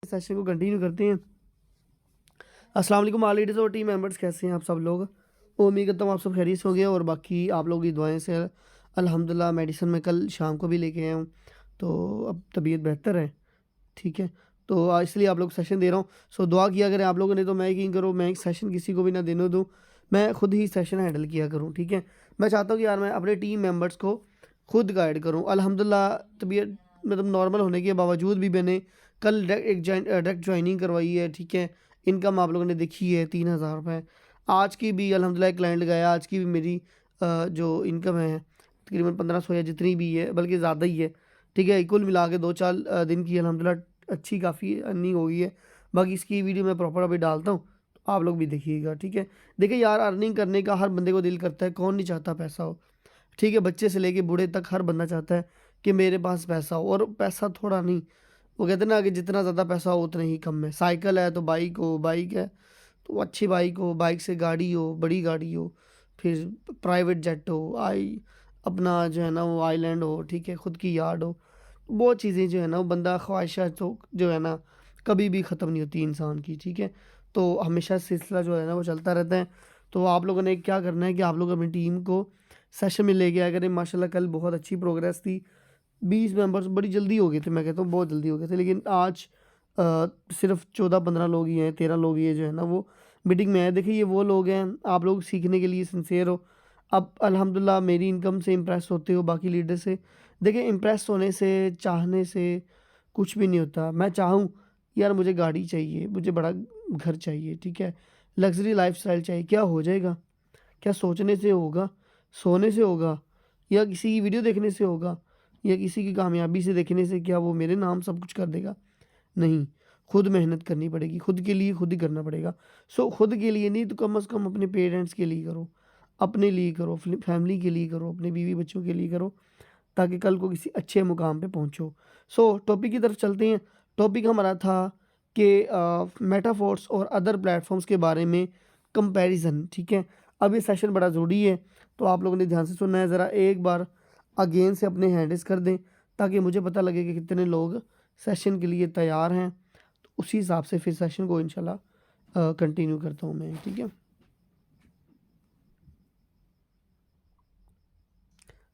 Session को continue करते हैं। अस्सलाम वालेकुम ऑल लीडर्स और टीम मेंबर्स, कैसे हैं आप सब लोग। उम्मीद करता हूँ आप सब खैरियत से होंगे और बाकी आप लोगों की दुआएं से अल्हम्दुलिल्लाह मेडिसिन में कल शाम को भी लेके आया हूँ, तो अब तबीयत बेहतर है। ठीक है, तो इसलिए आप लोग सेशन दे रहा हूँ। सो दुआ किया करें आप लोगों ने, तो मैं यकीन करो मैं एक सेशन किसी को भी ना देने दूँ, मैं खुद ही सेशन हैंडल किया करूँ। ठीक है, मैं चाहता हूँ कि यार मैं अपने टीम मेंबर्स को खुद गाइड करूँ। अल्हम्दुलिल्लाह तबीयत मतलब नॉर्मल होने के बावजूद भी मैंने कल डायरेक्ट ज्वाइनिंग करवाई है। ठीक है, इनकम आप लोगों ने देखी है 3000 रुपये। आज की भी अल्हम्दुलिल्लाह एक क्लाइंट गया, आज की भी मेरी जो इनकम है तकरीबन 1500 या जितनी भी है, बल्कि ज़्यादा ही है। ठीक है, कुल मिला के 2-4 दिन की अल्हम्दुलिल्लाह अच्छी काफ़ी अर्निंग हो गई है। बाकी इसकी वीडियो मैं प्रॉपर अभी डालता हूँ, तो आप लोग भी देखिएगा। ठीक है, देखिए यार अर्निंग करने का हर बंदे को दिल करता है, कौन नहीं चाहता पैसा हो। ठीक है, बच्चे से लेके बूढ़े तक हर बंदा चाहता है कि मेरे पास पैसा हो, और पैसा थोड़ा नहीं, वो कहते हैं ना कि जितना ज़्यादा पैसा हो उतना ही कम है। साइकिल है तो बाइक हो, बाइक है तो अच्छी बाइक हो, बाइक से गाड़ी हो, बड़ी गाड़ी हो, फिर प्राइवेट जेट हो, अपना जो है ना वो आइलैंड हो। ठीक है, खुद की यार्ड हो। वो चीज़ें जो है ना वो बंदा ख्वाहिशात तो जो है ना कभी भी ख़त्म नहीं होती इंसान की। ठीक है, तो हमेशा सिलसिला जो है ना वो चलता रहता है। तो आप लोगों ने क्या करना है कि आप लोग अपनी टीम को सेशन में लेके आया करें। माशाल्लाह कल बहुत अच्छी प्रोग्रेस थी, 20 मेंबर्स बड़ी जल्दी हो गए थे, मैं कहता हूँ बहुत जल्दी हो गए थे। लेकिन आज सिर्फ 14-15 लोग ही हैं, 13 लोग ही है जो है ना वो मीटिंग में आए। देखिए ये वो लोग हैं, आप लोग सीखने के लिए सिंसियर हो। अब अल्हम्दुलिल्लाह मेरी इनकम से इम्प्रेस होते हो बाकी लीडर से। देखिए इम्प्रेस होने से, चाहने से कुछ भी नहीं होता। मैं चाहूँ यार मुझे गाड़ी चाहिए, मुझे बड़ा घर चाहिए, ठीक है, लग्ज़री लाइफ़स्टाइल चाहिए, क्या हो जाएगा? क्या सोचने से होगा? सोने से होगा? या किसी की वीडियो देखने से होगा? या किसी की कामयाबी से देखने से क्या वो मेरे नाम सब कुछ कर देगा? नहीं, खुद मेहनत करनी पड़ेगी, खुद के लिए खुद ही करना पड़ेगा। सो खुद के लिए नहीं तो कम से कम अपने पेरेंट्स के लिए करो, अपने लिए करो, अपनी फैमिली के लिए करो, अपने बीवी बच्चों के लिए करो, ताकि कल को किसी अच्छे मुकाम पे पहुँचो। सो टॉपिक की तरफ चलते हैं। टॉपिक हमारा था कि मेटाफोर्स और अदर प्लेटफ़ॉर्म्स के बारे में कंपैरिज़न। ठीक है, अब ये सेशन बड़ा ज़रूरी है, तो आप लोगों ने ध्यान से सुनना है। ज़रा एक बार अगेन से अपने हैंड रेज़ कर दें, ताकि मुझे पता लगे कि कितने लोग सेशन के लिए तैयार हैं। तो उसी हिसाब से फिर सेशन को इंशाल्लाह कंटिन्यू करता हूँ मैं। ठीक है,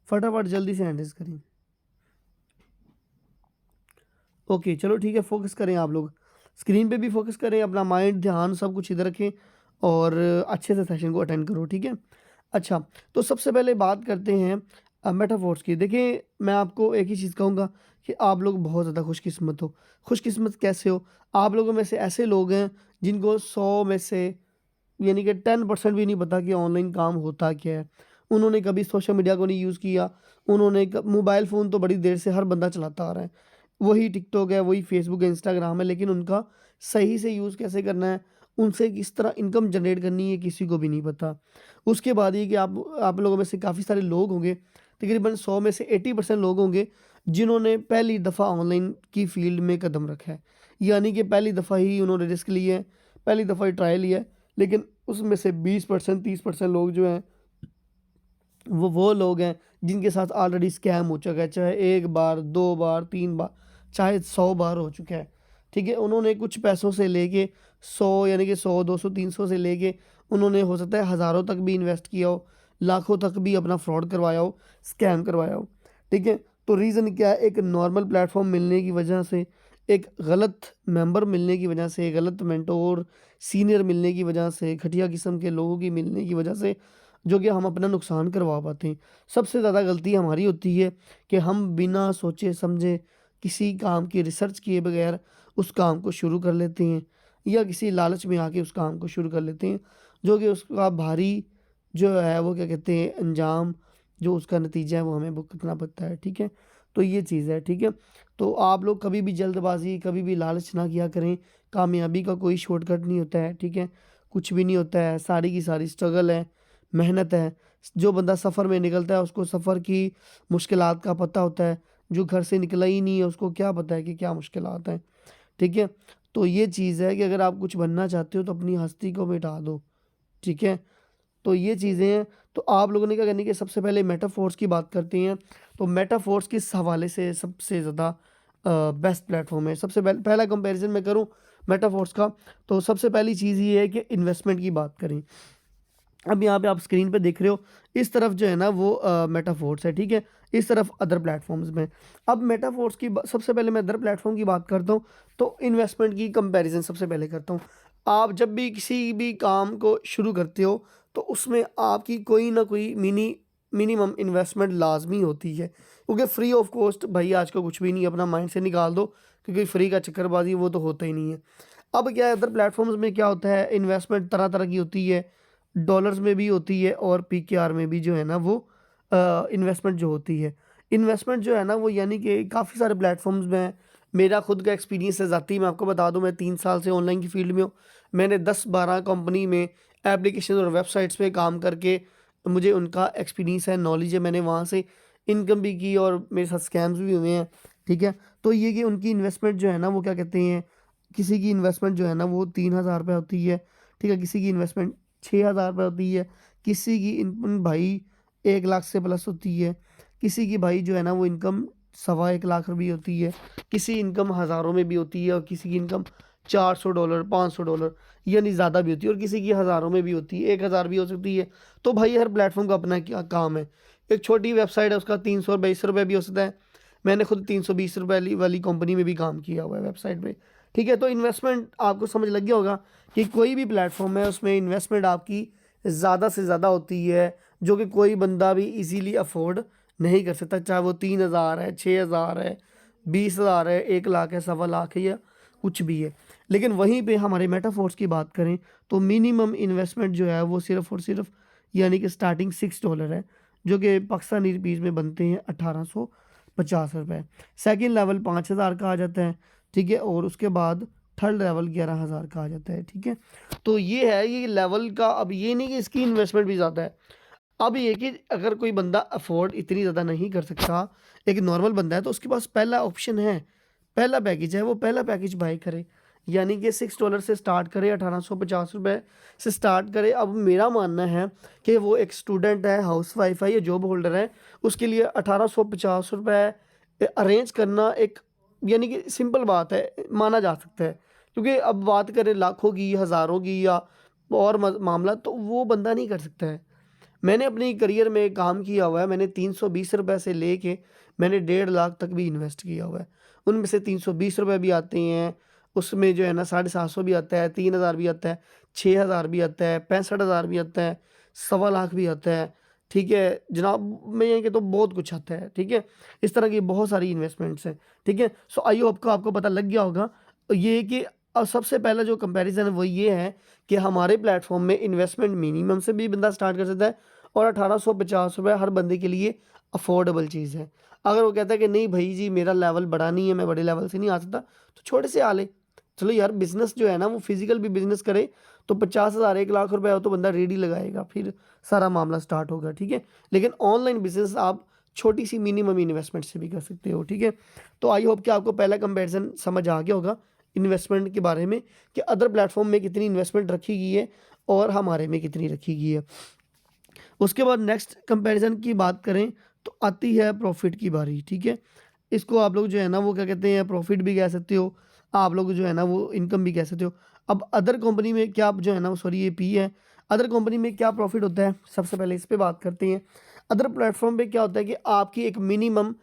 फटाफट जल्दी से हैंड रेज़ करें। ओके चलो ठीक है, फ़ोकस करें आप लोग, स्क्रीन पे भी फ़ोकस करें, अपना माइंड, ध्यान सब कुछ इधर रखें और अच्छे से सेशन को अटेंड करो। ठीक है, अच्छा, तो सबसे पहले बात करते हैं मेटाफोर्स की। देखिए मैं आपको एक ही चीज़ कहूँगा कि आप लोग बहुत ज़्यादा खुशकिस्मत हो। खुशकिस्मत कैसे हो? आप लोगों में से ऐसे लोग हैं जिनको 100 में से यानी कि 10% भी नहीं पता कि ऑनलाइन काम होता क्या है। उन्होंने कभी सोशल मीडिया को नहीं यूज़ किया। उन्होंने मोबाइल फ़ोन तो बड़ी देर से हर बंदा चलाता आ रहा है। वही टिकटॉक है, वही फेसबुक है, इंस्टाग्राम है, लेकिन उनका सही से यूज़ कैसे करना है, उनसे किस तरह इनकम जनरेट करनी है, किसी को भी नहीं पता। उसके बाद ये कि आप लोगों में से काफ़ी सारे लोग होंगे, तकरीबन 100 में से 80% लोग होंगे जिन्होंने पहली दफ़ा ऑनलाइन की फ़ील्ड में कदम रखा है। यानी कि पहली दफ़ा ही उन्होंने रिस्क लिया है, पहली दफ़ा ही ट्रायल लिया है। लेकिन उसमें से 20% 30% लोग जो हैं वो लोग हैं जिनके साथ ऑलरेडी स्कैम हो चुका है, चाहे 1 बार, 2 बार, 3 बार, चाहे 100 बार हो चुका है। ठीक है, उन्होंने कुछ पैसों से लेके 100 यानी कि 100, 200, 300 से लेके उन्होंने हो सकता है हज़ारों तक भी इन्वेस्ट किया हो, लाखों तक भी अपना फ्रॉड करवाया हो, स्कैम करवाया हो। ठीक है, तो रीज़न क्या है? एक नॉर्मल प्लेटफ़ॉर्म मिलने की वजह से, एक गलत मेंबर मिलने की वजह से, गलत मेंटोर, सीनियर मिलने की वजह से, घटिया किस्म के लोगों की मिलने की वजह से जो कि हम अपना नुकसान करवा पाते हैं। सबसे ज़्यादा गलती हमारी होती है कि हम बिना सोचे समझे किसी काम की रिसर्च किए बगैर उस काम को शुरू कर लेते हैं, या किसी लालच में आके उस काम को शुरू कर लेते हैं, जो कि उसका भारी जो है वो क्या कहते हैं अंजाम, जो उसका नतीजा है वो हमें भुगतना पड़ता है। ठीक है, तो ये चीज़ है। ठीक है, तो आप लोग कभी भी जल्दबाजी, कभी भी लालच ना किया करें। कामयाबी का कोई शॉर्टकट नहीं होता है। ठीक है, कुछ भी नहीं होता है, सारी की सारी स्ट्रगल है, मेहनत है। जो बंदा सफ़र में निकलता है उसको सफ़र की मुश्किलात का पता होता है, जो घर से निकला ही नहीं है उसको क्या पता है कि क्या मुश्किलात हैं। ठीक है, तो ये चीज़ है कि अगर आप कुछ बनना चाहते हो तो अपनी हस्ती को मिटा दो। ठीक है, तो ये चीज़ें हैं। तो आप लोगों ने क्या करनी है कि सबसे पहले मेटाफोर्स की बात करते हैं। तो मेटाफोर्स किस हवाले से सबसे ज़्यादा बेस्ट प्लेटफॉर्म है। सबसे पहला कंपैरिजन मैं करूँ मेटाफोर्स का, तो सबसे पहली चीज़ ये है कि इन्वेस्टमेंट की बात करें। अब यहाँ पे आप स्क्रीन पे देख रहे हो, इस तरफ जो है ना वो मेटाफोर्स है, ठीक है, इस तरफ अदर प्लेटफॉर्म्स में। अब मेटाफोर्स की सबसे पहले मैं अदर प्लेटफॉर्म की बात करता हूँ, तो इन्वेस्टमेंट की कंपैरिजन सबसे पहले करता हूँ। आप जब भी किसी भी काम को शुरू करते हो तो उसमें आपकी कोई ना कोई मिनिमम इन्वेस्टमेंट लाजमी होती है, क्योंकि फ्री ऑफ कॉस्ट भाई आज का कुछ भी नहीं है, अपना माइंड से निकाल दो, क्योंकि फ्री का चक्करबाजी वो तो होता ही नहीं है। अब क्या है, अदर प्लेटफॉर्म्स में क्या होता है, इन्वेस्टमेंट तरह तरह की होती है, डॉलर्स में भी होती है और पीकेआर में भी जो है ना वो इन्वेस्टमेंट जो होती है, इन्वेस्टमेंट जो है ना वो यानी कि काफ़ी सारे प्लेटफॉर्म्स में है। मेरा खुद का एक्सपीरियंस है ज़ाती, मैं आपको बता दूं, मैं 3 साल से ऑनलाइन की फील्ड में हूँ। मैंने 10-12 कंपनी में एप्लीकेशन और वेबसाइट्स पे काम करके मुझे उनका एक्सपीरियंस है, नॉलेज है, मैंने वहाँ से इनकम भी की और मेरे साथ स्कैम्स भी हुए हैं, ठीक है। तो ये कि उनकी इन्वेस्टमेंट जो है ना वो क्या कहते हैं, किसी की इन्वेस्टमेंट जो है ना वो 3,000 रुपये होती है, ठीक है, किसी की इन्वेस्टमेंट 6,000 रुपये होती है, किसी की इनकम भाई 1 लाख से प्लस होती है, किसी की भाई जो है ना वो इनकम 1.25 लाख भी होती है, किसी इनकम हज़ारों में भी होती है और किसी की इनकम $400 $500 यानी ज़्यादा भी होती है, और किसी की हज़ारों में भी होती है, 1,000 भी हो सकती है। तो भाई हर प्लेटफॉर्म का अपना क्या काम है। एक छोटी वेबसाइट है उसका 322 रुपये भी हो सकता है। मैंने खुद 320 रुपये वाली कंपनी में भी काम किया हुआ है वेबसाइट पे, ठीक है। तो इन्वेस्टमेंट आपको समझ लग गया होगा कि कोई भी प्लेटफॉर्म है उसमें इन्वेस्टमेंट आपकी ज़्यादा से ज़्यादा होती है, जो कि कोई बंदा भी इजीली अफोर्ड नहीं कर सकता, चाहे वो 3,000 है, 6,000 है, 20,000 है, 1 लाख है, 1.25 लाख है, या कुछ भी है। लेकिन वहीं पे हमारे मेटाफोर्स की बात करें तो मिनिमम इन्वेस्टमेंट जो है वो सिर्फ और सिर्फ यानी कि स्टार्टिंग $6 है, जो कि पाकिस्तानी रुपीज़ में बनते हैं 1,850 रुपये। सेकेंड लेवल 5,000 का आ जाता है, ठीक है, और उसके बाद थर्ड लेवल 11,000 का आ जाता है, ठीक है। तो ये है ये लेवल का। अब ये नहीं कि इसकी इन्वेस्टमेंट भी ज़्यादा है, अब ये कि अगर कोई बंदा अफोर्ड इतनी ज़्यादा नहीं कर सकता, एक नॉर्मल बंदा है, तो उसके पास पहला ऑप्शन है, पहला पैकेज है, वो पहला पैकेज बाय करे, यानी कि $6 से स्टार्ट करे, 1,850 रुपये से स्टार्ट करे। अब मेरा मानना है कि वो एक स्टूडेंट है, हाउस वाइफ है या जॉब होल्डर है, उसके लिए 1,850 रुपये अरेंज करना एक यानी कि सिंपल बात है, माना जा सकता है। क्योंकि अब बात करें लाखों की, हज़ारों की या और मामला, तो वो बंदा नहीं कर सकता है। मैंने अपनी करियर में काम किया हुआ है, मैंने 320 रुपये से लेके मैंने 1.5 लाख तक भी इन्वेस्ट किया हुआ है। उनमें से 320 रुपये भी आते हैं, उसमें जो है ना 750 भी आता है, 3,000 भी आता है, 6,000 भी आता है, 65,000 भी आता है, 1.25 लाख भी आता है, ठीक है जनाब। मैं ये कि तो बहुत कुछ आता है, ठीक है। इस तरह की बहुत सारी इन्वेस्टमेंट्स हैं, ठीक है। सो आई होप को आपको पता लग गया होगा ये कि अब सबसे पहला जो कंपैरिजन है वो ये है कि हमारे प्लेटफॉर्म में इन्वेस्टमेंट मिनिमम से भी बंदा स्टार्ट कर सकता है, और 1,850 रुपये हर बंदे के लिए अफोर्डेबल चीज़ है। अगर वो कहता है कि नहीं भाई जी मेरा लेवल बड़ा नहीं है, मैं बड़े लेवल से नहीं आ सकता, तो छोटे से आ ले। चलो यार, बिजनेस जो है ना वो फिजिकल भी बिजनेस करे तो 50,000 1 लाख रुपए हो तो बंदा रेडी लगाएगा, फिर सारा मामला स्टार्ट होगा, ठीक है। लेकिन ऑनलाइन बिजनेस आप छोटी सी मिनिमम इन्वेस्टमेंट से भी कर सकते हो, ठीक है। तो आई होप कि आपको पहला कंपैरिजन समझ आ गया होगा इन्वेस्टमेंट के बारे में, कि अदर प्लेटफॉर्म में कितनी इन्वेस्टमेंट रखी गई है और हमारे में कितनी रखी गई है। उसके बाद नेक्स्ट कंपैरिजन की बात करें तो आती है प्रॉफिट की बारी, ठीक है। इसको आप लोग जो है ना वो क्या कहते हैं, प्रॉफिट भी कह सकते हो, आप लोग जो है ना वो इनकम भी कह सकते हो। अब अदर कंपनी में क्या जो है ना, सॉरी ये पी है, अदर कंपनी में क्या प्रॉफिट होता है, सबसे पहले इस पे बात करते हैं। अदर प्लेटफॉर्म पे क्या होता है कि आपकी एक मिनिमम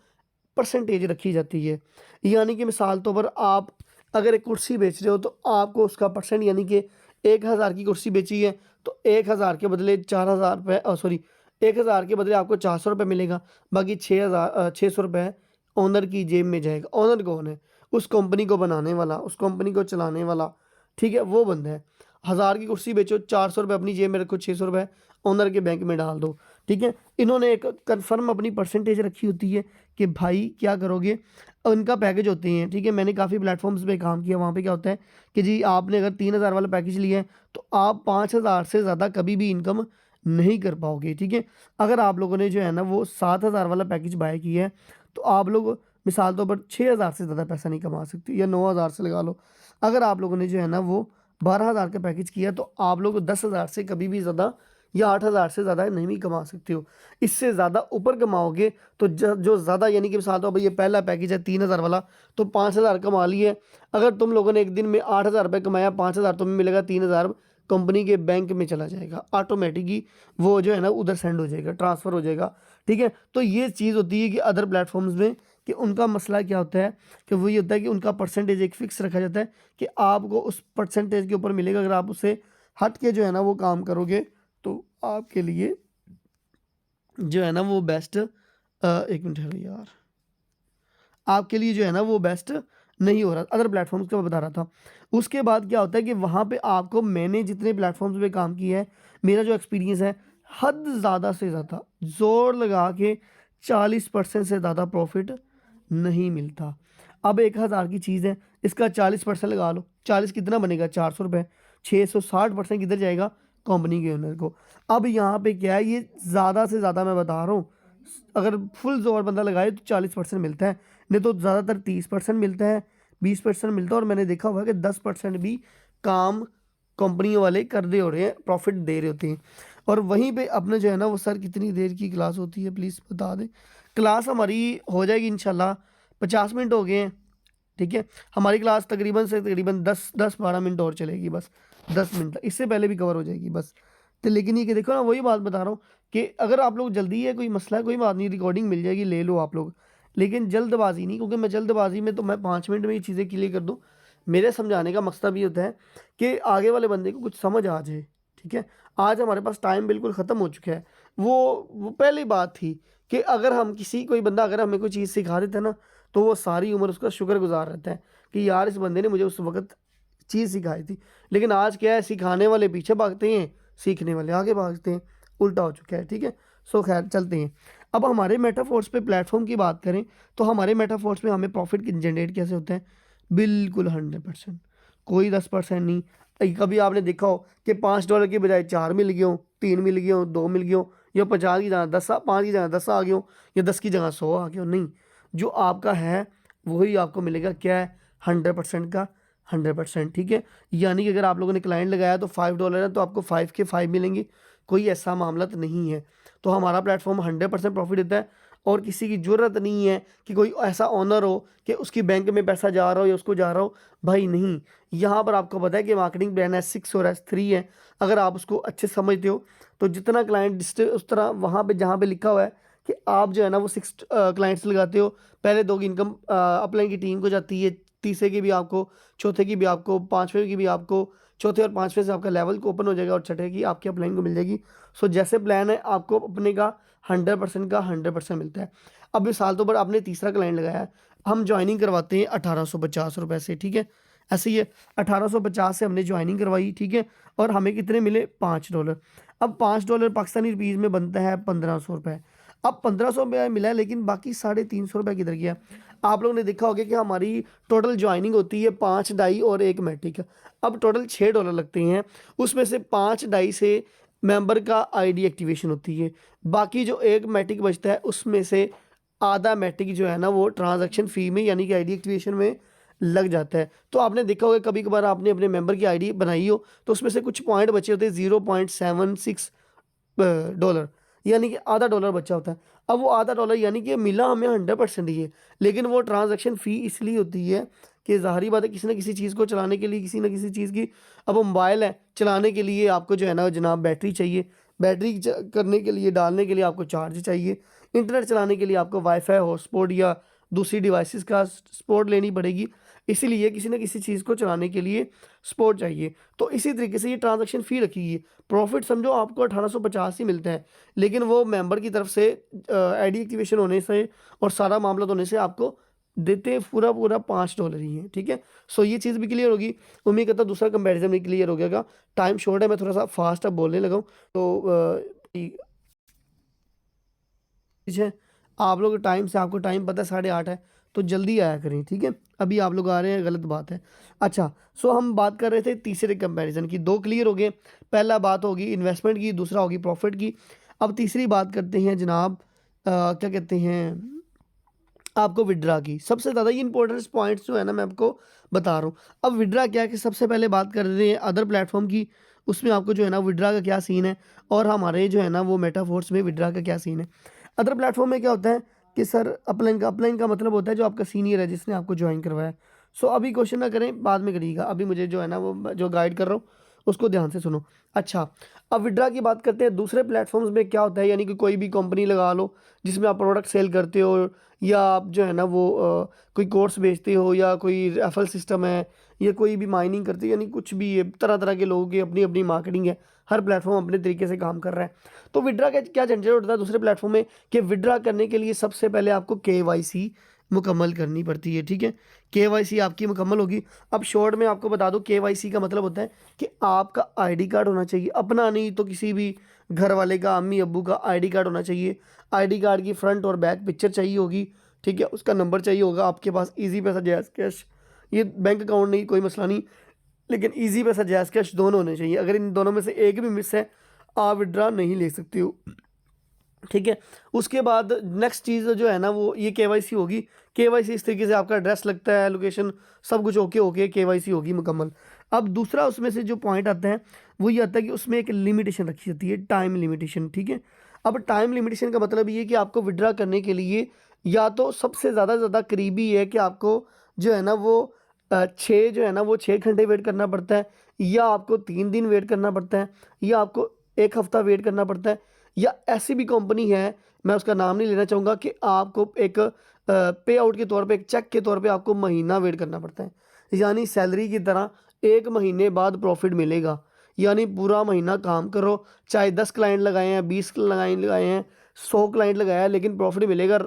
परसेंटेज रखी जाती है, यानी कि मिसाल तौर पर आप अगर एक कुर्सी बेच रहे हो तो आपको उसका परसेंट, यानी कि 1,000 की कुर्सी बेची है तो 1,000 के बदले 4,000 रुपये, सॉरी 1,000 के बदले आपको 400 रुपये मिलेगा, बाकी 6,000 600 रुपये ओनर की जेब में जाएगा। ओनर कौन है? उस कंपनी को बनाने वाला, उस कंपनी को चलाने वाला, ठीक है, वो बंदा है। 1,000 की कुर्सी बेचो, 400 रुपये अपनी जेब में रखो, 600 रुपये ओनर के बैंक में डाल दो, ठीक है। इन्होंने एक कन्फर्म अपनी परसेंटेज रखी होती है कि भाई क्या करोगे, उनका पैकेज होते हैं, ठीक है। मैंने काफ़ी प्लेटफॉर्म्स पे काम किया, वहाँ पे क्या होता है कि जी आपने अगर 3,000 वाला पैकेज लिया है तो आप 5,000 से ज़्यादा कभी भी इनकम नहीं कर पाओगे, ठीक है। अगर आप लोगों ने जो है ना वो 7,000 वाला पैकेज बाय किया है तो आप लोग मिसाल तौर पर 6,000 से ज़्यादा पैसा नहीं कमा सकते, या 9,000 से लगा लो। अगर आप लोगों ने जो है ना वो 12,000 का पैकेज किया तो आप लोग 10,000 से कभी भी ज़्यादा या 8,000 से ज़्यादा नहीं कमा सकते हो। इससे ज़्यादा ऊपर कमाओगे तो जो ज़्यादा, यानी कि मिसाल तो भाई ये पहला पैकेज है 3,000 वाला, तो 5,000 कमा लिए। अगर तुम लोगों ने एक दिन में 8,000 रुपये कमाया, 5,000 तुम्हें मिलेगा, 3,000 कंपनी के बैंक में चला जाएगा ऑटोमेटिक ही, वो जो है ना उधर सेंड हो जाएगा, ट्रांसफ़र हो जाएगा। ठीक है, तो ये चीज़ होती है कि अदर प्लेटफॉर्म्स में कि उनका मसला क्या होता है कि वो ये होता है कि उनका परसेंटेज एक फ़िक्स रखा जाता है कि आपको उस परसेंटेज के ऊपर मिलेगा। अगर आप उससे हट के जो है ना वो काम करोगे तो आपके लिए जो है ना वो बेस्ट, एक मिनट है यार, आपके लिए जो है ना वो बेस्ट नहीं हो रहा। अदर प्लेटफॉर्म्स का मैं बता रहा था। उसके बाद क्या होता है कि वहाँ पे आपको, मैंने जितने प्लेटफॉर्म्स पे काम किया है, मेरा जो एक्सपीरियंस है, हद ज़्यादा से ज़्यादा जोर लगा के 40% से ज़्यादा प्रॉफिट नहीं मिलता। अब 1,000 की चीज़ है, इसका 40% लगा लो, 40 कितना बनेगा, 400 रुपये। 660% किधर जाएगा, कंपनी के ओनर को। अब यहाँ पे क्या है, ये ज़्यादा से ज़्यादा मैं बता रहा हूँ, अगर फुल जोर बंदा लगाए तो 40% मिलता है, नहीं तो ज़्यादातर 30% मिलता है, 20% मिलता है, और मैंने देखा हुआ है कि 10% भी काम कंपनियों वाले कर दे हो रहे हैं, प्रॉफिट दे रहे होते हैं। और वहीं पे अपने जो है ना वो, सर कितनी देर की क्लास होती है प्लीज़ बता दें। क्लास हमारी हो जाएगी इंशाल्लाह, 50 मिनट हो गए हैं। ठीक है, हमारी क्लास तकरीबन से तकरीबन 10-12 मिनट और चलेगी, बस 10 मिनट, इससे पहले भी कवर हो जाएगी बस। तो लेकिन ये कि देखो ना, वही बात बता रहा हूँ कि अगर आप लोग जल्दी है, कोई मसला है, कोई बात नहीं, रिकॉर्डिंग मिल जाएगी, ले लो आप लोग, लेकिन जल्दबाजी नहीं, क्योंकि मैं जल्दबाजी में तो मैं 5 मिनट में ये चीज़ें क्लियर कर दूँ। मेरे समझाने का मकसद ये होता है कि आगे वाले बंदे को कुछ समझ आ जाए। ठीक है, आज हमारे पास टाइम बिल्कुल ख़त्म हो चुका है। वो पहली बात थी कि अगर हम किसी, कोई बंदा अगर हमें कोई चीज़ सिखा देता है ना, तो वो सारी उम्र उसका शुक्रगुजार रहता है कि यार इस बंदे ने मुझे उस वक्त चीज़ सिखाई थी। लेकिन आज क्या है, सिखाने वाले पीछे भागते हैं, सीखने वाले आगे भागते हैं, उल्टा हो चुका है। ठीक है, सो खैर चलते हैं। अब हमारे मेटाफोर्स पे प्लेटफॉर्म की बात करें तो हमारे मेटाफोर्स में हमें प्रॉफिट जनरेट कैसे होता है, बिल्कुल 100%, कोई 10% नहीं। कभी आपने देखा हो कि $5 के बजाय 4 मिल गए हो, 3 मिल गए हो, 2 मिल गए हो, या 50 की जगह 10, 5 की जगह 10 आ गए हो, या 10 की जगह 100 आ गए हो। नहीं, जो आपका है वही आपको मिलेगा। क्या है, 100% का 100%। ठीक है, यानी कि अगर आप लोगों ने क्लाइंट लगाया तो $5 है, तो आपको 5 के 5 मिलेंगे, कोई ऐसा मामला तो नहीं है। तो हमारा प्लेटफॉर्म 100% प्रॉफिट देता है, और किसी की ज़रूरत नहीं है कि कोई ऐसा ओनर हो कि उसकी बैंक में पैसा जा रहा हो या उसको जा रहा हो, भाई नहीं। यहाँ पर आपको पता है कि मार्केटिंग प्लान S6 और S3 है, अगर आप उसको अच्छे समझते हो तो जितना क्लाइंट उस तरह वहाँ पे जहाँ पे लिखा हुआ है कि आप जो है ना वो 6 क्लाइंट्स लगाते हो, पहले 2 की इनकम अपलाइन की टीम को जाती है, तीसरे की भी आपको, चौथे की भी आपको, पाँचवें की भी आपको, चौथे और पाँचवें से आपका लेवल को ओपन हो जाएगा, और छठे की आपके अपलाइन को मिल जाएगी। सो जैसे प्लान है आपको अपने का 100% का 100% मिलता है। अब मिसाल तो पर आपने तीसरा क्लाइंट लगाया है, हम ज्वाइनिंग करवाते हैं 1850 रुपये से। ठीक है, ऐसे ही है, 1850 से हमने ज्वाइनिंग करवाई। ठीक है, और हमें कितने मिले, $5। अब $5 पाकिस्तानी रुपीज़ में बनता है 1,500 रुपये। अब 1,500 रुपये मिला है, लेकिन बाकी 350 रुपये किधर गया। आप लोगों ने देखा होगा कि हमारी टोटल ज्वाइनिंग होती है 5 डाई और 1 मैट्रिक। अब टोटल $6 लगते हैं, उसमें से 5 डाई से मेंबर का आईडी एक्टिवेशन होती है, बाकी जो 1 मैट्रिक बचता है उसमें से आधा मैट्रिक जो है ना वो ट्रांजैक्शन फ़ी में, यानी कि आईडी एक्टिवेशन में लग जाता है। तो आपने देखा होगा कभी कभार आपने अपने मेंबर की आईडी बनाई हो तो उसमें से कुछ पॉइंट बचे होते हैं, $0.76, यानी कि आधा डॉलर बचा होता है। अब वो आधा डॉलर यानी कि मिला हमें 100% ही है, लेकिन वो ट्रांजैक्शन फ़ी इसलिए होती है कि ज़ाहिरी बात है, किसी ना किसी चीज़ को चलाने के लिए, किसी ना किसी चीज़ की, अब वो मोबाइल है चलाने के लिए आपको जो है ना जनाब बैटरी चाहिए, बैटरी करने के लिए, डालने के लिए आपको चार्ज चाहिए, इंटरनेट चलाने के लिए आपको वाईफाई हॉटस्पॉट या दूसरी डिवाइसेस का सपोर्ट लेनी पड़ेगी, इसीलिए किसी ना किसी चीज़ को चलाने के लिए सपोर्ट चाहिए। तो इसी तरीके से ये ट्रांजैक्शन फ़ी रखी है। प्रॉफिट समझो आपको 1850 ही मिलता है, लेकिन वो मेंबर की तरफ से आईडी एक्टिवेशन होने से और सारा मामला होने से आपको देते हैं पूरा पूरा $5 ही है। ठीक है, सो ये चीज़ भी क्लियर होगी। उम्मीद करता हूँ दूसरा कंपैरिजन भी क्लियर हो गया। टाइम शॉर्ट है, मैं थोड़ा सा फास्ट अब बोलने लगा हूँ, तो ठीक है, आप लोग टाइम से, आपको टाइम पता है 8:30 है, तो जल्दी आया करें। ठीक है, अभी आप लोग आ रहे हैं, गलत बात है। अच्छा, सो हम बात कर रहे थे तीसरे कंपैरिजन की, 2 क्लियर हो गए। पहला बात होगी इन्वेस्टमेंट की, दूसरा होगी प्रॉफिट की। अब तीसरी बात करते हैं जनाब, क्या कहते हैं, आपको विड्रा की सबसे ज़्यादा ये इंपॉर्टेंट पॉइंट्स जो है ना मैं आपको बता रहा हूँ। अब विड्रा क्या है कि सबसे पहले बात कर रहे हैं अदर प्लेटफॉर्म की, उसमें आपको जो है ना विड्रा का क्या सीन है और हमारे जो है ना वो मेटाफोर्स में विड्रा का क्या सीन है। अदर प्लेटफॉर्म में क्या होता है कि सर अपलाइन का मतलब होता है जो आपका सीनियर है जिसने आपको ज्वाइन करवाया। सो अभी क्वेश्चन ना करें, बाद में करिएगा, अभी मुझे जो है ना वो जो गाइड कर रहा हूँ उसको ध्यान से सुनो। अच्छा, अब विड्रा की बात करते हैं दूसरे प्लेटफॉर्म्स में क्या होता है, यानी कि कोई भी कंपनी लगा लो जिसमें आप प्रोडक्ट सेल करते हो, या आप जो है ना वो कोई कोर्स बेचते हो, या कोई रेफरल सिस्टम है, या कोई भी माइनिंग करते हो, यानी कुछ भी है, तरह तरह के लोगों की अपनी अपनी मार्केटिंग है, हर प्लेटफॉर्म अपने तरीके से काम कर रहा है। तो विड्रा का क्या झंझट होता है दूसरे प्लेटफॉर्म में कि विड्रा करने के लिए सबसे पहले आपको केवाईसी मुकम्मल करनी पड़ती है। ठीक है, केवाईसी आपकी मुकम्मल होगी। अब शॉर्ट में आपको बता दूं, केवाईसी का मतलब होता है कि आपका आईडी कार्ड होना चाहिए, अपना नहीं तो किसी भी घर वाले का, अम्मी अब्बू का आईडी कार्ड होना चाहिए। आईडी कार्ड की फ्रंट और बैक पिक्चर चाहिए होगी। ठीक है, उसका नंबर चाहिए होगा आपके पास, इजी पैसा जैज़ कैश, ये बैंक अकाउंट नहीं, कोई मसला नहीं, लेकिन इजी पैसा जैज़ कैश दोनों होने चाहिए। अगर इन दोनों में से एक भी मिस है, आप विड्रा नहीं ले सकते हो। ठीक है, उसके बाद नेक्स्ट चीज़ जो है ना वो ये केवाईसी होगी। केवाईसी इस तरीके से आपका एड्रेस लगता है, लोकेशन सब कुछ ओके ओके, केवाईसी होगी मुकम्मल। अब दूसरा उसमें से जो पॉइंट आता है वो ये आता है कि उसमें एक लिमिटेशन रखी जाती है, टाइम लिमिटेशन। ठीक है, अब टाइम लिमिटेशन का मतलब ये कि आपको विड्रा करने के लिए या तो सबसे ज़्यादा करीबी है कि आपको जो है ना वो 6 घंटे वेट करना पड़ता है, या आपको 3 दिन वेट करना पड़ता है, या आपको 1 हफ्ता वेट करना पड़ता है, या ऐसी भी कंपनी है, मैं उसका नाम नहीं लेना चाहूँगा, कि आपको एक पे आउट के तौर पे, एक चेक के तौर पे आपको महीना वेट करना पड़ता है, यानी सैलरी की तरह 1 महीने बाद प्रॉफिट मिलेगा। यानी पूरा महीना काम करो, चाहे 10 क्लाइंट लगाए हैं, 20 क्लाइंट लगाए हैं, 100 क्लाइंट लगाया है, लेकिन प्रॉफिट मिलेगा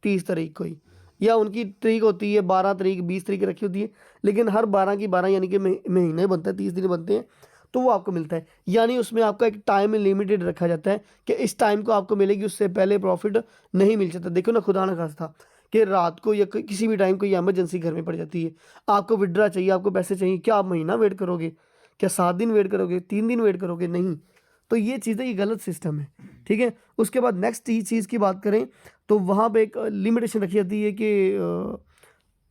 30 तारीख को ही, या उनकी तारीख होती है 12 तारीख, 20 तारीख रखी होती है, लेकिन हर 12 की 12 यानी कि महीने बनता है, 30 दिन बनते हैं, तो वो आपको मिलता है। यानी उसमें आपका एक टाइम लिमिटेड रखा जाता है कि इस टाइम को आपको मिलेगी, उससे पहले प्रॉफिट नहीं मिल सकता। देखो ना, खुदा न खास्ता कि रात को या किसी भी टाइम कोई इमरजेंसी घर में पड़ जाती है, आपको विड्रा चाहिए, आपको पैसे चाहिए, क्या आप महीना वेट करोगे? क्या 7 दिन वेट करोगे? 3 दिन वेट करोगे? नहीं। तो ये चीज़ है, ये गलत सिस्टम है। ठीक है, उसके बाद नेक्स्ट चीज़ की बात करें तो वहाँ पे एक लिमिटेशन रखी जाती है कि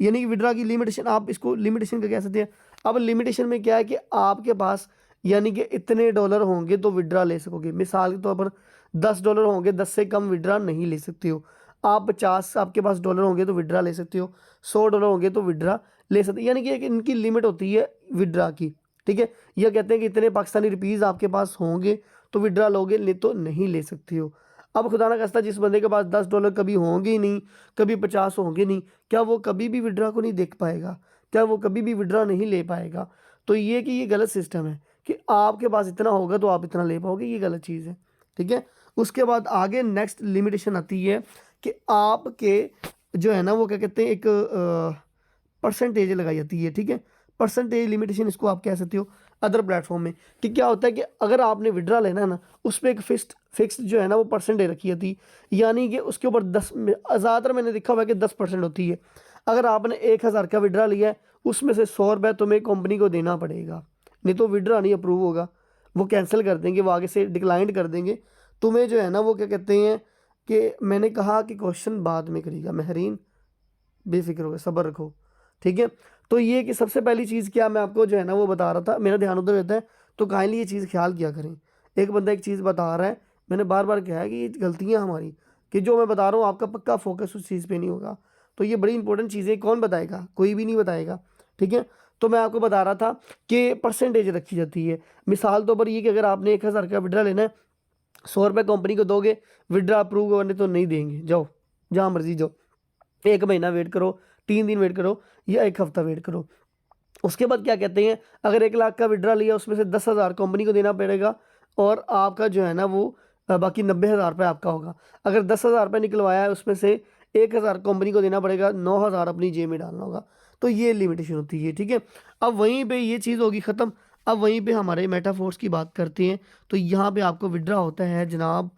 यानी कि विड्रा की लिमिटेशन, आप इसको लिमिटेशन का कह सकते हैं। अब लिमिटेशन में क्या है कि आपके पास यानी कि इतने डॉलर होंगे तो विड्रा ले सकोगे। मिसाल के तौर पर $10 होंगे, 10 से कम विड्रा नहीं ले सकते हो। आप 50 आपके पास डॉलर होंगे तो विड्रा ले सकते हो, $100 होंगे तो विड्रा ले सकते हो, यानी कि एक इनकी लिमिट होती है विड्रा की। ठीक है, यह कहते हैं कि इतने पाकिस्तानी रुपीज़ आपके पास होंगे तो विड्रा लोगे, नहीं तो नहीं ले सकते हो। अब खुदा ना खास्ता जिस बंदे के पास $10 कभी होंगे ही नहीं, कभी 50 होंगे नहीं, क्या वो कभी भी विड्रा को नहीं देख पाएगा? क्या वो कभी भी विड्रा नहीं ले पाएगा? तो ये कि ये गलत सिस्टम है कि आपके पास इतना होगा तो आप इतना ले पाओगे, ये गलत चीज़ है। ठीक है, उसके बाद आगे नेक्स्ट लिमिटेशन आती है कि आपके जो है ना वो क्या कहते हैं, एक परसेंटेज लगाई जाती है। ठीक है, परसेंटेज लिमिटेशन इसको आप कह सकते हो अदर प्लेटफॉर्म में। कि क्या होता है कि अगर आपने विड्रा लेना है ना, उस पर एक फिक्स्ड जो है ना वो परसेंटेज रखी जाती है, यानी कि उसके ऊपर 10, ज़्यादातर मैंने देखा हुआ है कि 10% होती है। अगर आपने 1,000 का विड्रा लिया है, उसमें से 100 रुपये तुम्हें कंपनी को देना पड़ेगा, नहीं तो विड्रा नहीं अप्रूव होगा, वो कैंसिल कर देंगे, वो आगे से डिक्लाइन कर देंगे तुम्हें। जो है ना वो क्या कहते हैं कि मैंने कहा कि क्वेश्चन बाद में करिएगा महरीन, बेफिक्र हो गए, सब्र रखो। ठीक है, तो ये कि सबसे पहली चीज़ क्या मैं आपको जो है ना वो बता रहा था, मेरा ध्यान उधर रहता है, तो काइंडली ये चीज़ ख्याल किया करें। एक बंदा एक चीज़ बता रहा है, मैंने बार बार कहा है कि ये गलतियाँ हमारी, कि जो मैं बता रहा हूँ आपका पक्का फोकस उस चीज़ पे नहीं होगा। तो ये बड़ी इंपॉर्टेंट चीज़ें कौन बताएगा? कोई भी नहीं बताएगा। ठीक है, तो मैं आपको बता रहा था कि परसेंटेज रखी जाती है। मिसाल तौर पर ये कि अगर आपने 1,000 का विड्रा लेना है, 100 रुपये कंपनी को दोगे, विड्रा अप्रूव करने तो नहीं देंगे, जाओ जहाँ मर्जी जाओ, 1 महीना वेट करो, 3 दिन वेट करो, या 1 हफ्ता वेट करो। उसके बाद क्या कहते हैं, अगर 1 लाख का विड्रा लिया, उसमें से 10,000 कंपनी को देना पड़ेगा, और आपका जो है ना वो बाकी 90,000 रुपये आपका होगा। अगर 10,000 रुपये निकलवाया है, उसमें से 1,000 कंपनी को देना पड़ेगा, 9,000 अपनी जेब में डालना होगा। तो ये लिमिटेशन होती है। ठीक है, अब वहीं पे ये चीज़ होगी ख़त्म। अब वहीं पे हमारे मेटाफोर्स की बात करते हैं, तो यहाँ पे आपको विड्रा होता है जनाब,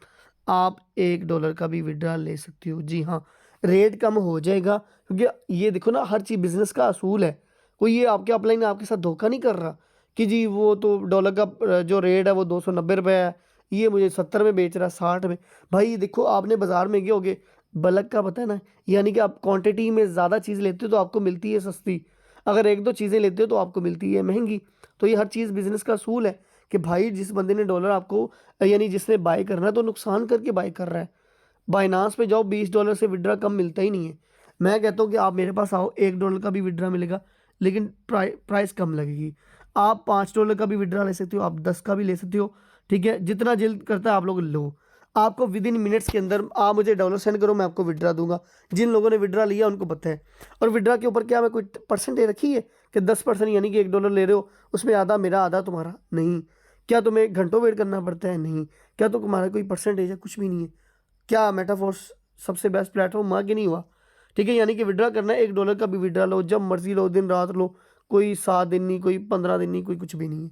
आप $1 का भी विड्रा ले सकते हो। जी हाँ, रेट कम हो जाएगा, क्योंकि ये देखो ना, हर चीज़ बिजनेस का असूल है। कोई ये आपके अपलाइन आपके साथ धोखा नहीं कर रहा कि जी वो तो डॉलर का जो रेट है वो 290 रुपये है, ये मुझे 70 में बेच रहा है, 60 में। भाई देखो, आपने बाज़ार में गए होगे, बल्क का पता है ना, यानी कि आप क्वांटिटी में ज़्यादा चीज़ लेते हो तो आपको मिलती है सस्ती, अगर एक दो चीज़ें लेते हो तो आपको मिलती है महंगी। तो ये हर चीज़ बिजनेस का असूल है कि भाई जिस बंदे ने डॉलर आपको, यानी जिसने बाय करना है तो नुकसान करके बाय कर रहा है। बाइनांस पे जाओ, $20 से विड्रा कम मिलता ही नहीं है। मैं कहता हूँ कि आप मेरे पास आओ, $1 का भी विड्रा मिलेगा, लेकिन प्राइस कम लगेगी। आप $5 का भी विड्रा ले सकते हो, आप 10 का भी ले सकते हो, ठीक है। जितना जल्द करता है आप लोग लो। आपको विद इन मिनट्स के अंदर आप मुझे डॉलर सेंड करो, मैं आपको विड्रा दूंगा। जिन लोगों ने विड्रा लिया उनको पता है। और विड्रा के ऊपर क्या मैं कोई परसेंटेज रखी है कि 10%, यानी कि $1 ले रहे हो उसमें आधा मेरा आधा तुम्हारा? नहीं। क्या तुम्हें घंटों वेट करना पड़ता है? नहीं। क्या तो तुम्हारा कोई परसेंटेज है? कुछ भी नहीं है। क्या मेटाफोर्स सबसे बेस्ट प्लेटफॉर्म हुआ कि नहीं हुआ? ठीक है, यानी कि विड्रा करना है, $1 का भी विड्रा लो, जब मर्जी लो, दिन रात लो, कोई 7 दिन नहीं, कोई 15 दिन नहीं, कोई कुछ भी नहीं है।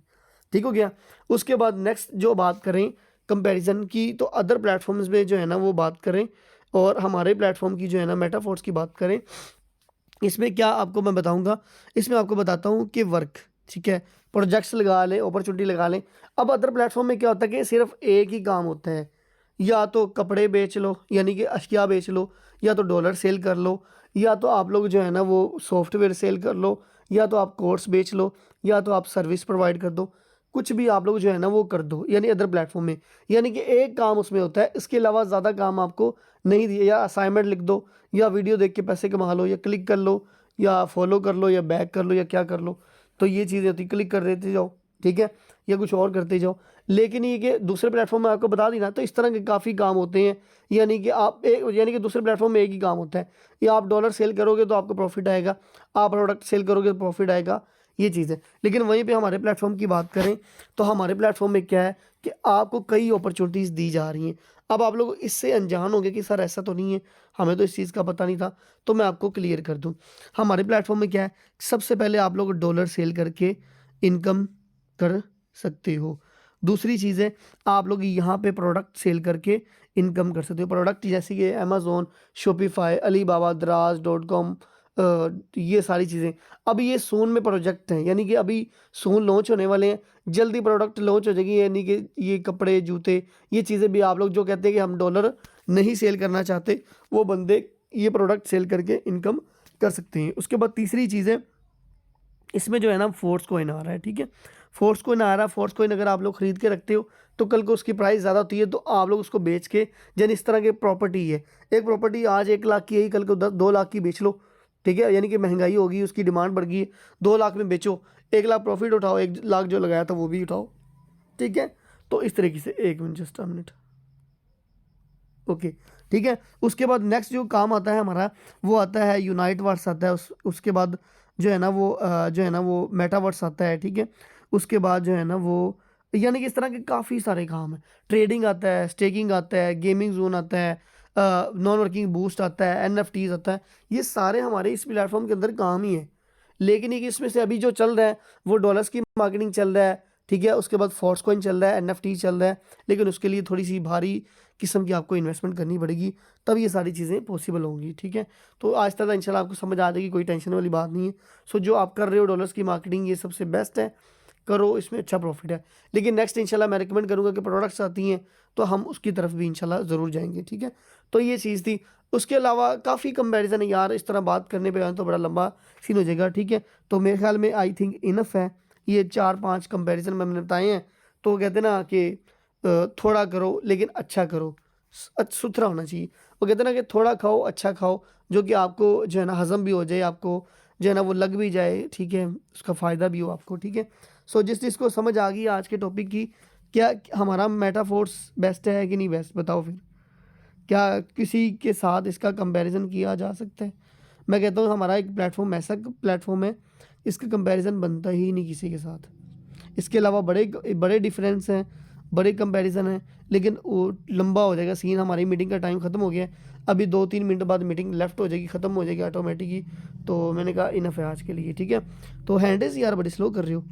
ठीक हो गया। उसके बाद नेक्स्ट जो बात करें कंपैरिजन की, तो अदर प्लेटफॉर्म्स में जो है ना वो बात करें, और हमारे प्लेटफॉर्म की जो है ना मेटाफोर्स की बात करें। इसमें क्या आपको मैं बताऊंगा, इसमें आपको बताता हूँ कि वर्क, ठीक है, प्रोजेक्ट्स लगा लें, अपॉर्चुनिटी लगा लें। अब अदर प्लेटफॉर्म में क्या होता है कि सिर्फ एक ही काम होता है, या तो कपड़े बेच लो, यानी कि अशिया बेच लो, या तो डॉलर सेल कर लो, या तो आप लोग जो है ना वो सॉफ्टवेयर सेल कर लो, या तो आप कोर्स बेच लो, या तो आप सर्विस प्रोवाइड कर दो। कुछ भी आप लोग जो है ना वो कर दो, यानी अदर प्लेटफॉर्म में, यानी कि एक काम उसमें होता है, इसके अलावा ज़्यादा काम आपको नहीं दिए। या असाइनमेंट लिख दो, या वीडियो देख के पैसे कमा लो, या क्लिक कर लो, या फॉलो कर लो, या बैक कर लो, या क्या कर लो। तो ये चीज़ें होती, क्लिक कर देते जाओ, ठीक है, या कुछ और करते जाओ। लेकिन ये कि दूसरे प्लेटफॉर्म में आपको बता दी ना, तो इस तरह के काफ़ी काम होते हैं। यानी कि यानी कि दूसरे प्लेटफॉर्म में एक ही काम होता है, या आप डॉलर सेल करोगे तो आपको प्रॉफिट आएगा, आप प्रोडक्ट सेल करोगे तो प्रॉफिट आएगा, ये चीज़ है। लेकिन वहीं पे हमारे प्लेटफॉर्म की बात करें तो हमारे प्लेटफॉर्म में क्या है कि आपको कई अपॉर्चुनिटीज़ दी जा रही हैं। अब आप लोग इससे अनजान होंगे कि सर ऐसा तो नहीं है, हमें तो इस चीज़ का पता नहीं था। तो मैं आपको क्लियर कर दूं, हमारे प्लेटफॉर्म में क्या है, सबसे पहले आप लोग डॉलर सेल करके इनकम कर सकते हो। दूसरी चीज़ है, आप लोग यहाँ पे प्रोडक्ट सेल करके इनकम कर सकते हो। प्रोडक्ट जैसे कि अमेज़ोन, शॉपिफाई, अलीबाबा, दराज.com, ये सारी चीज़ें। अब ये सून में प्रोजेक्ट हैं, यानी कि अभी सून लॉन्च होने वाले हैं, जल्दी प्रोडक्ट लॉन्च हो जाएगी। यानी कि ये कपड़े, जूते, ये चीज़ें भी आप लोग जो कहते हैं कि हम डॉलर नहीं सेल करना चाहते, वो बंदे ये प्रोडक्ट सेल करके इनकम कर सकते हैं। उसके बाद तीसरी चीज़ है, इसमें जो है ना फोर्स कॉइन आ रहा है, ठीक है। फोर्स कॉइन आ रहा है, फोर्स कॉइन अगर आप लोग खरीद के रखते हो तो कल को उसकी प्राइस ज़्यादा होती है, तो आप लोग उसको बेच के, जन इस तरह के प्रॉपर्टी है, एक प्रॉपर्टी आज 1 लाख की है, कल को 2 लाख की बेच लो, ठीक है। यानी कि महंगाई होगी, उसकी डिमांड बढ़ गई है, 2 लाख में बेचो, 1 लाख प्रॉफिट उठाओ, 1 लाख जो लगाया था वो भी उठाओ, ठीक है। तो इस तरीके से, 1 minute, just a minute, okay, ठीक है। उसके बाद नेक्स्ट जो काम आता है हमारा, वो आता है यूनाइट वर्स आता है, उसके बाद जो है ना वो जो है ना वो मेटावर्स आता है, ठीक है। उसके बाद जो है ना वो, यानी कि इस तरह के काफ़ी सारे काम हैं। ट्रेडिंग आता है, स्टेकिंग आता है, गेमिंग जोन आता है, नॉन वर्किंग बूस्ट आता है, एनएफटीज आता है। ये सारे हमारे इस प्लेटफॉर्म के अंदर काम ही है। लेकिन ये कि इसमें से अभी जो चल रहा है वो डॉलर्स की मार्केटिंग चल रहा है, ठीक है। उसके बाद फॉर्स कॉइन चल रहा है, एनएफटी चल रहा है, लेकिन उसके लिए थोड़ी सी भारी किस्म की आपको इन्वेस्टमेंट करनी पड़ेगी, तब ये सारी चीज़ें पॉसिबल होंगी, ठीक है। तो आज तक इंशाल्लाह आपको समझ आ जाएगी, कोई टेंशन वाली बात नहीं है। सो जो आप कर रहे हो डॉलर्स की मार्केटिंग, ये सबसे बेस्ट है, करो, इसमें अच्छा प्रॉफिट है। लेकिन नेक्स्ट इंशाल्लाह मैं रिकमेंड करूँगा कि प्रोडक्ट्स आती हैं तो हम उसकी तरफ भी इंशाल्लाह ज़रूर जाएंगे, ठीक है। तो ये चीज़ थी। उसके अलावा काफ़ी कंपैरिजन है यार, इस तरह बात करने पे तो बड़ा लंबा सीन हो जाएगा, ठीक है। तो मेरे ख्याल में आई थिंक इनफ है, ये 4-5 कंपैरिजन मैंने बताए हैं। तो कहते हैं ना कि थोड़ा करो लेकिन अच्छा करो, सुथरा होना चाहिए। वो कहते हैं ना कि थोड़ा खाओ अच्छा खाओ, जो कि आपको जो है ना हजम भी हो जाए, आपको जो है ना वो लग भी जाए, ठीक है, उसका फ़ायदा भी हो आपको, ठीक है। सो जिस चीज़ को समझ आ गई आज के टॉपिक की, क्या हमारा मेटाफोर्स बेस्ट है कि नहीं बेस्ट, बताओ फिर। क्या किसी के साथ इसका कंपैरिजन किया जा सकता है? मैं कहता हूँ हमारा एक प्लेटफॉर्म ऐसा प्लेटफॉर्म है, इसका कंपैरिजन बनता ही नहीं किसी के साथ। इसके अलावा बड़े बड़े डिफरेंस हैं, बड़े कंपैरिजन हैं, लेकिन वो लंबा हो जाएगा सीन। हमारी मीटिंग का टाइम ख़त्म हो गया है, अभी 2-3 मिनट बाद मीटिंग लेफ्ट हो जाएगी, ख़त्म हो जाएगी ऑटोमेटिक ही। तो मैंने कहा इनफ है आज के लिए, ठीक है। तो हैंड इज़ यार बड़ी स्लो कर रही हो।